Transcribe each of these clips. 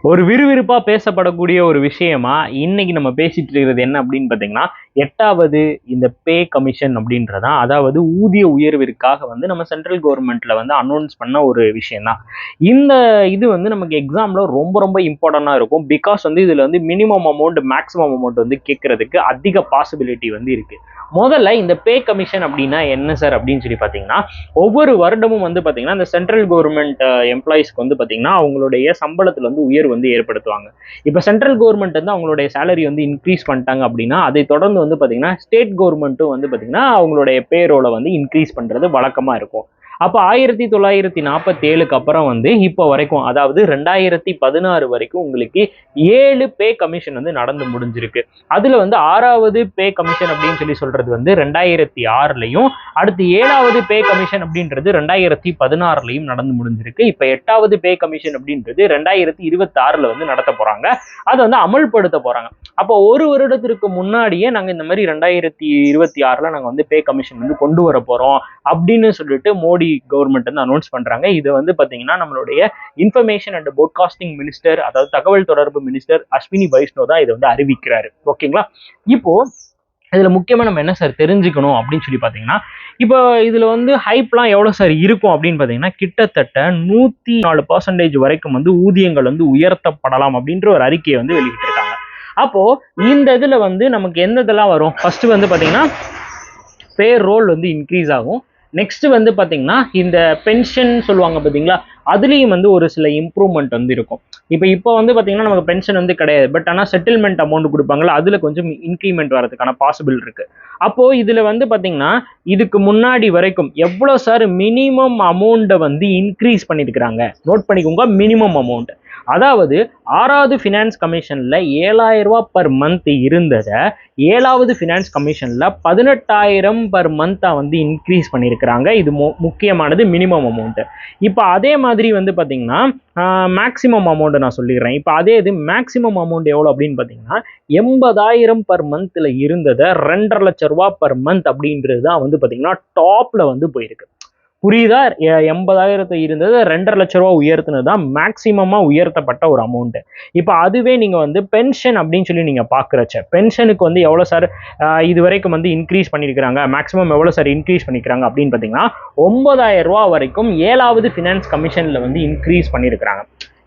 ஒரு விறுவிறுப்பா பேசப்படக்கூடிய ஒரு விஷயமா இன்னைக்கு நம்ம பேசிட்டு இருக்கிறது என்ன அப்படின்னு பார்த்தீங்கன்னா, 8வது இந்த பே கமிஷன் அப்படின்றதான். அதாவது ஊதிய உயர்விற்காக வந்து நம்ம சென்ட்ரல் கவர்மெண்ட்ல வந்து அனௌன்ஸ் பண்ண ஒரு விஷயம் தான். இந்த இது வந்து நமக்கு எக்ஸாம்ல ரொம்ப ரொம்ப இம்பார்ட்டண்டா இருக்கும். பிகாஸ் வந்து இதுல வந்து மினிமம் அமௌண்ட் மேக்ஸிமம் அமௌண்ட் வந்து கேட்கறதுக்கு அதிக பாசிபிலிட்டி வந்து இருக்கு. முதல்ல இந்த பே கமிஷன் அப்படின்னா என்ன சார் அப்படின்னு சொல்லி பார்த்தீங்கன்னா, ஒவ்வொரு வருடமும் வந்து பார்த்தீங்கன்னா இந்த சென்ட்ரல் கவர்மெண்ட் எம்ப்ளாயிஸ்க்கு வந்து பார்த்தீங்கன்னா அவங்களுடைய சம்பளத்தில் வந்து உயர்வு வந்து ஏற்படுத்துவாங்க. இப்போ சென்ட்ரல் கவர்மெண்ட் வந்து அவங்களுடைய சேலரி வந்து இன்க்ரீஸ் பண்ணிட்டாங்க அப்படின்னா, அதை தொடர்ந்து வந்து பார்த்தீங்கன்னா ஸ்டேட் கவர்மெண்ட்டும் வந்து பார்த்தீங்கன்னா அவங்களுடைய பேரோல வந்து இன்க்ரீஸ் பண்றது வழக்கமா இருக்கும். அப்போ 1947க்கு அப்புறம் வந்து இப்போ வரைக்கும், அதாவது 2016 வரைக்கும் உங்களுக்கு 7 பே கமிஷன் வந்து நடந்து முடிஞ்சிருக்கு. அதுல வந்து 6வது பே கமிஷன் அப்படின்னு சொல்லி சொல்றது வந்து 2006லயும், அடுத்து 7வது பே கமிஷன் அப்படின்றது 2016லயும் நடந்து முடிஞ்சிருக்கு. இப்ப 8வது பே கமிஷன் அப்படின்றது 2026ல வந்து நடத்த போறாங்க. அதை வந்து அமல்படுத்த போறாங்க. அப்போ ஒரு வருடத்திற்கு முன்னாடியே நாங்க இந்த மாதிரி 2026ல நாங்க வந்து பே கமிஷன் வந்து கொண்டு வர போறோம் அப்படின்னு சொல்லிட்டு மோடி கவர்மெண்ட் வந்து அனௌன்ஸ் பண்றாங்க. இது வந்து பாத்தீங்கன்னா நம்மளுடைய இன்ஃபர்மேஷன் அண்ட் போட்காஸ்டிங் மினிஸ்டர், அதாவது தகவல் தொடர்பு மினிஸ்டர் அஸ்வினி வைஷ்ணவ் தான் இதை வந்து அறிவிக்கிறாரு. ஓகேங்களா? இப்போ இதுல முக்கியமா நம்ம என்ன சார் தெரிஞ்சுக்கணும் அப்படின்னு சொல்லி பாத்தீங்கன்னா, இப்போ இதுல வந்து ஹைப்லாம் எவ்வளவு சார் இருக்கும் அப்படின்னு பாத்தீங்கன்னா, கிட்டத்தட்ட 104% வரைக்கும் வந்து ஊதியங்கள் வந்து உயர்த்தப்படலாம் அப்படின்ற ஒரு அறிக்கையை வந்து வெளியிட்டு இருக்காங்க. அப்போ இந்த இதுல வந்து நமக்கு எந்த இதெல்லாம் வரும்? ஃபர்ஸ்ட் வந்து பாத்தீங்கன்னா பே ரோல் வந்து இன்க்ரீஸ் ஆகும். நெக்ஸ்ட் வந்து பாத்தீங்கன்னா இந்த பென்ஷன் சொல்லுவாங்க பாத்தீங்களா, அதுலயும் வந்து ஒரு சில இம்ப்ரூவ்மெண்ட் வந்து இருக்கும். இப்போ வந்து பாத்தீங்கன்னா நமக்கு பென்ஷன் வந்து கிடையாது, பட் ஆனால் செட்டில்மெண்ட் அமௌண்ட் கொடுப்பாங்கல்ல, அதுல கொஞ்சம் இன்க்ரிமெண்ட் வரதுக்கான பாசிபிள் இருக்கு. அப்போ இதுல வந்து பாத்தீங்கன்னா இதுக்கு முன்னாடி வரைக்கும் எவ்வளவு சார் மினிமம் அமௌண்ட்டை வந்து இன்க்ரீஸ் பண்ணிருக்கிறாங்க, நோட் பண்ணிக்கோங்க. மினிமம் அமௌண்ட், அதாவது 6வது ஃபினான்ஸ் கமிஷன்ல 7,000 ரூபாய் பர் மந்த் இருந்ததை 7வது ஃபினான்ஸ் கமிஷன்ல 18,000 பர் மந்த்தா வந்து இன்க்ரீஸ் பண்ணியிருக்கிறாங்க. இது முக்கியமானது மினிமம் அமௌண்ட். இப்போ அதே மாதிரி வந்து பாத்தீங்கன்னா மேக்சிமம் அமௌண்ட் நான் சொல்லிடுறேன். இப்போ அதே இது மேக்சிமம் அமௌண்ட் எவ்வளோ அப்படின்னு பார்த்தீங்கன்னா 80,000 பர் மந்த்ல இருந்ததை 2,50,000 ரூபாய் பர் மந்த் அப்படின்றது தான் வந்து பார்த்தீங்கன்னா டாப்ல வந்து போயிருக்கு. புரியுதா? 80,000 இருந்தது 2,50,000 ரூபாய் உயர்த்தினது தான் மேக்சிமமா உயர்த்தப்பட்ட ஒரு அமௌண்ட். இப்போ அதுவே நீங்க வந்து பென்ஷன் அப்படின்னு சொல்லி நீங்க பாக்குறச்ச, பென்ஷனுக்கு வந்து எவ்வளவு சார் இது வரைக்கும் வந்து இன்க்ரீஸ் பண்ணிருக்காங்க, மேக்சிமம் எவ்வளவு சார் இன்க்ரீஸ் பண்ணிக்கிறாங்க அப்படின்னு பாத்தீங்கன்னா 9,000 ரூபாய் வரைக்கும் 7வது ஃபினான்ஸ் கமிஷன்ல வந்து இன்க்ரீஸ் பண்ணிருக்காங்க.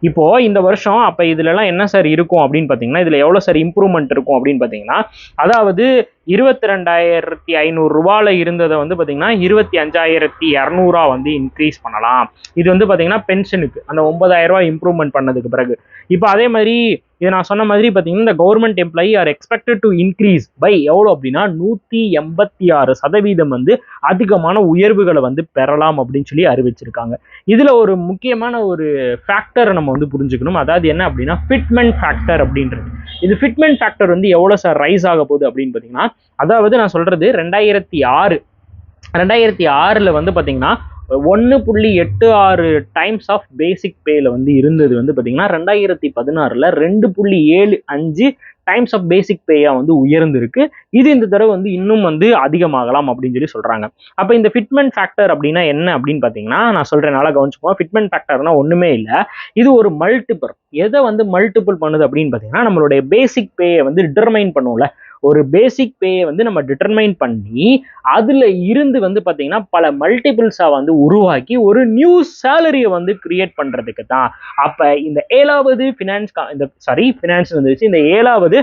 இப்போ இந்த வருஷம் அப்ப இதுல எல்லாம் என்ன சார் இருக்கும் அப்படின்னு பாத்தீங்கன்னா, இதுல எவ்வளவு சார் இம்ப்ரூவ்மெண்ட் இருக்கும் அப்படின்னு பாத்தீங்கன்னா, அதாவது 22,500 ரூபாயில இருந்ததை வந்து பாத்தீங்கன்னா 25,200 வந்து இன்க்ரீஸ் பண்ணலாம். இது வந்து பாத்தீங்கன்னா பென்ஷனுக்கு அந்த 9,000 ரூபாய் இம்ப்ரூவ்மெண்ட் பண்ணதுக்கு பிறகு. இப்போ அதே மாதிரி இது நான் சொன்ன மாதிரி பாத்தீங்கன்னா இந்த government employee are expected to increase by எவ்வளவு அப்படின்னா 186% வந்து அதிகமான உயர்வுகளை வந்து பெறலாம் அப்படின்னு சொல்லி அறிவிச்சிருக்காங்க. இதுல ஒரு முக்கியமான ஒரு ஃபேக்டர் நம்ம வந்து புரிஞ்சுக்கணும். அதாவது என்ன அப்படின்னா ஃபிட்மெண்ட் ஃபேக்டர் அப்படின்றது. இது ஃபிட்மெண்ட் ஃபேக்டர் வந்து எவ்வளவு சார் ரைஸ் ஆக போகுது அப்படின்னு பாத்தீங்கன்னா, அதாவது நான் சொல்றது 2006ல வந்து பாத்தீங்கன்னா 1.86 டைம்ஸ் ஆஃப் பேசிக் பேல வந்து இருந்தது வந்து பாத்தீங்கன்னா 2016ல 2.75 டைம்ஸ் ஆஃப் பேசிக் பேயா வந்து உயர்ந்திருக்கு. இது இந்த தடவை வந்து இன்னும் வந்து அதிகமாகலாம் அப்படின்னு சொல்லி சொல்றாங்க. அப்ப இந்த ஃபிட்மெண்ட் ஃபேக்டர் அப்படின்னா என்ன அப்படின்னு பாத்தீங்கன்னா, நான் சொல்றேன் நல்லா கவனிச்சுக்கோங்க. ஃபிட்மெண்ட் ஃபேக்டர்னா ஒண்ணுமே இல்லை, இது ஒரு மல்டிபிள். எதை வந்து மல்டிபிள் பண்ணுது அப்படின்னு பாத்தீங்கன்னா, நம்மளுடைய பேசிக் பேயை வந்து டிட்டர்மைன் பண்ணுவோம்ல, ஒரு பேசிக் பேயை வந்து நம்ம டிட்டர்மைன் பண்ணி அதுல இருந்து வந்து பாத்தீங்கன்னா பல மல்டிபிள்ஸா வந்து உருவாக்கி ஒரு நியூ சேலரியை வந்து கிரியேட் பண்றதுக்கு தான். அப்ப இந்த 7வது ஃபினான்ஸ் வந்துருச்சு. இந்த 7வது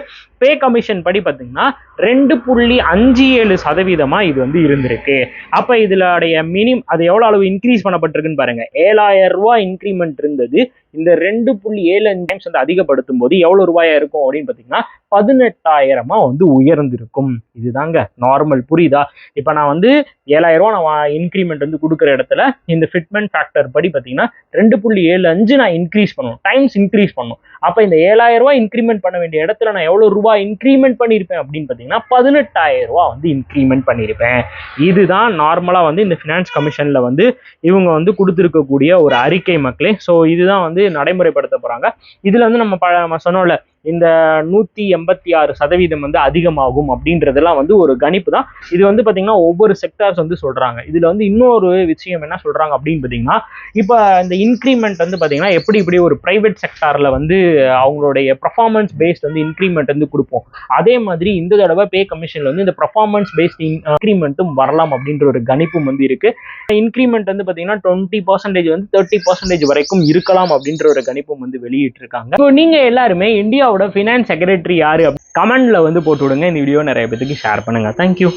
பே கமிஷன் படி பாத்தீங்கன்னா 2.57% இது வந்து இருந்திருக்கு. அப்ப இதுலடைய அது எவ்வளவு அளவு இன்க்ரீஸ் பண்ணப்பட்டிருக்குன்னு பாருங்க. 7,000 ரூபாய் இன்க்ரிமெண்ட் இருந்தது, இந்த 2.75 டைம்ஸ் வந்து அதிகப்படுத்தும் போது எவ்வளவு ரூபாயா இருக்கும் அப்படின்னு பாத்தீங்கன்னா 18,000 வந்து உயர்ந்திருக்கும். இதுதாங்க நார்மல். புரியுதா? இப்ப நான் வந்து 7,000 ரூபாய் நான் இன்க்ரிமெண்ட் வந்து கொடுக்குற இடத்துல இந்த ஃபிட்மெண்ட் ஃபேக்டர் படி பாத்தீங்கன்னா 2.75 நான் இன்க்ரீஸ் பண்ணணும், டைம்ஸ் இன்க்ரீஸ் பண்ணணும். அப்ப இந்த 7,000 ரூபாய் இன்க்ரிமெண்ட் பண்ண வேண்டிய இடத்துல நான் எவ்வளவு ரூபாய் இன்க்ரிமெண்ட் பண்ணிருப்பேன் அப்படின்னு பாத்தீங்கன்னா 18,000 ரூபாய் வந்து இன்க்ரிமெண்ட் பண்ணிருப்பேன். இதுதான் நார்மலா வந்து இந்த ஃபினான்ஸ் கமிஷன்ல வந்து இவங்க வந்து கொடுத்திருக்கக்கூடிய ஒரு அறிக்கை மக்களே. ஸோ இதுதான் வந்து நடைமுறைப்படுத்த போறாங்க. இதுல வந்து நம்ம சொன்னோம்ல, இந்த 186% வந்து அதிகமாகும் அப்படின்றதெல்லாம் வந்து ஒரு கணிப்பு தான். இது வந்து பார்த்தீங்கன்னா ஒவ்வொரு செக்டார்ஸ் வந்து சொல்றாங்க. இதுல வந்து இன்னொரு விஷயம் என்ன சொல்றாங்க அப்படின்னு பார்த்தீங்கன்னா, இப்போ இந்த இன்க்ரிமெண்ட் வந்து பார்த்தீங்கன்னா இப்படி ஒரு பிரைவேட் செக்டார்ல வந்து அவங்களுடைய பர்ஃபார்மன்ஸ் பேஸ்ட் வந்து இன்க்ரிமெண்ட் வந்து கொடுப்போம். அதே மாதிரி இந்த தடவை பே கமிஷன்ல வந்து இந்த பர்ஃபார்மன்ஸ் பேஸ்ட் இன்க்ரிமெண்ட்டும் வரலாம் அப்படின்ற ஒரு கணிப்பும் வந்து இருக்கு. இன்க்ரிமெண்ட் வந்து பார்த்தீங்கன்னா 20% வந்து 30% வரைக்கும் இருக்கலாம் அப்படின்ற ஒரு கணிப்பும் வந்து வெளியிட்டு இருக்காங்க. ஸோ நீங்க எல்லாருமே இந்தியாவோட ஃபினான்ஸ் செக்ரட்டரி யாரு கமெண்ட்ல வந்து போட்டு விடுங்க. இந்த வீடியோ நிறைய பேருக்கு ஷேர் பண்ணுங்க. தேங்க்யூ.